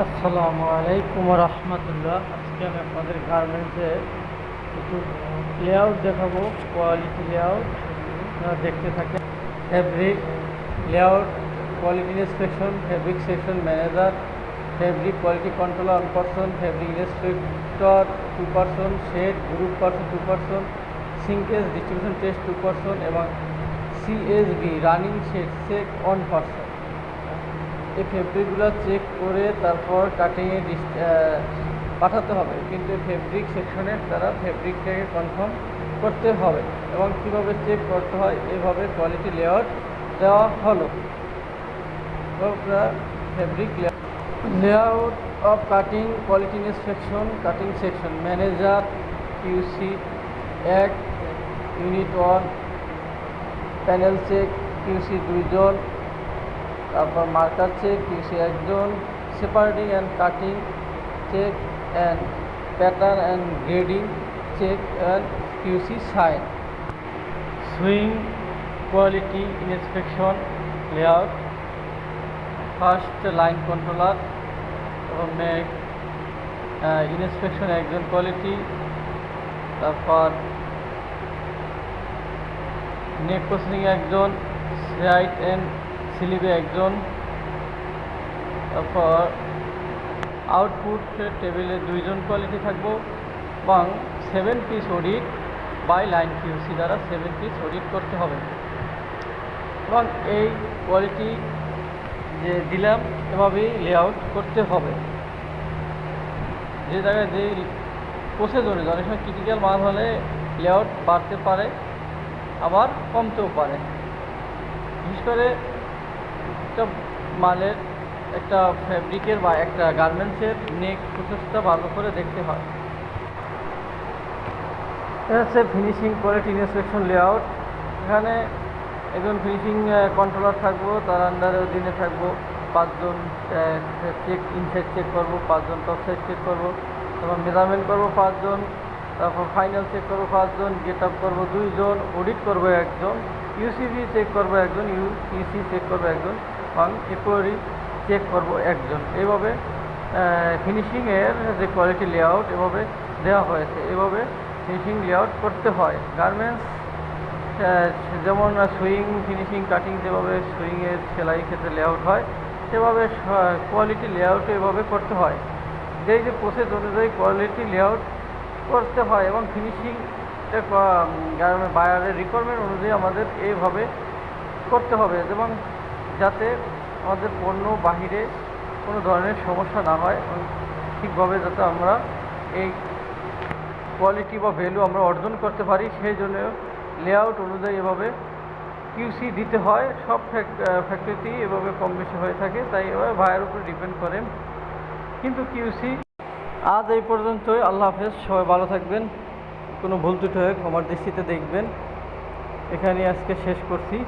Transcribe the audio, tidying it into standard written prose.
আসসালামু আলাইকুম রহমতুল্লাহ। আজকে আমি আপনাদের গার্মেন্টসে কিছু লেআউট দেখাবো, কোয়ালিটি লেআউট। আপনারা দেখতে থাকেন। Fabric layout, quality inspection, fabric section manager, fabric quality controller 1%, fabric inspector 2%, shade group person 2%, shrinkage distribution test 2% এবং সিএসবি রানিং শেড চেক 1%। এই ফেব্রিকগুলো চেক করে তারপর কাটিংয়ে পাঠাতে হবে, কিন্তু ফেব্রিক সেকশনের তারা ফেব্রিকটাকে কনফার্ম করতে হবে এবং কীভাবে চেক করতে হয় এভাবে কোয়ালিটি লেআউট দেওয়া হলো। Fabric layout of cutting, quality inspection, cutting section manager QC 1, unit 1, panel check QC 2 জন, তারপর মার্কার চেক কিউসি 1 জন, separating and cutting check and pattern and grading check and QC sign. Sewing quality inspection layout, first line controller এবং inspection 1 জন quality, তারপর neck processing 1 জন, right and স্লিভে 1 জন, তারপর আউটপুট টেবিলে 2 জন কোয়ালিটি থাকবো এবং 7 piece audit by line QC দ্বারা 7 পিস অডিট করতে হবে। এবং এই কোয়ালিটি যে দিলাম এভাবেই লেআউট করতে হবে। যে জায়গায় যে প্রসেস অনুযায়ী অনেক সময় ক্রিটিক্যাল মাল হলে লেআউট বাড়তে পারে, আবার কমতেও পারে। বিশেষ করে একটা মালের, একটা ফ্যাব্রিকের বা একটা গার্মেন্টসের নেক প্রসেসটা ভালো করে দেখতে হয়। এটা হচ্ছে ফিনিশিং কোয়ালিটি ইন্সপেকশন লেআউট। এখানে একজন ফিনিশিং কন্ট্রোলার থাকবো, তার আন্ডারে অধীনে থাকবো 5 জন চেক ইনসাইড চেক করবো, 5 জন টপ সাইড চেক করবো, তারপর মেজারমেন্ট করবো 5 জন, তারপর ফাইনাল চেক করবো 5 জন, গেট আপ করবো 2 জন, অডিট করবো 1 জন, ইউসিবি চেক করবো 1 জন, ইউসি চেক করবো 1 জন এবং ইকুয়ারি চেক করবো 1 জন। এইভাবে ফিনিশিংয়ের যে কোয়ালিটি লেআউট এভাবে দেওয়া হয়েছে। এভাবে ফিনিশিং লেআউট করতে হয়। গার্মেন্টস যেমন সুইং, ফিনিশিং, কাটিং যেভাবে সুইংয়ের সেলাই ক্ষেত্রে লেআউট হয়, সেভাবে কোয়ালিটি লেআউট এভাবে করতে হয়। যেই যে প্রসেস অনুযায়ী কোয়ালিটি লেআউট করতে হয় এবং ফিনিশিং বায়ারের রিকোয়ারমেন্ট অনুযায়ী আমাদের এইভাবে করতে হবে এবং যাতে আমাদের পণ্য বাহিরে কোনো ধরনের সমস্যা না হয় এবং ঠিকভাবে যাতে আমরা এই কোয়ালিটি বা ভ্যালু আমরা অর্জন করতে পারি, সেই জন্য লেআউট অনুযায়ী এভাবে কিউসি দিতে হয়। সব ফ্যাক্টরিতেই এভাবে কম বেশি হয়ে থাকে, তাই এভাবে ভাইয়ের উপরে ডিপেন্ড করে। কিন্তু কিউসি আজ এই পর্যন্তই। আল্লাহ হাফেজ, সবাই ভালো থাকবেন। কোনো ভুল ত্রুটি হয়ে ক্ষমার দৃষ্টিতে দেখবেন। এখানে আজকে শেষ করছি।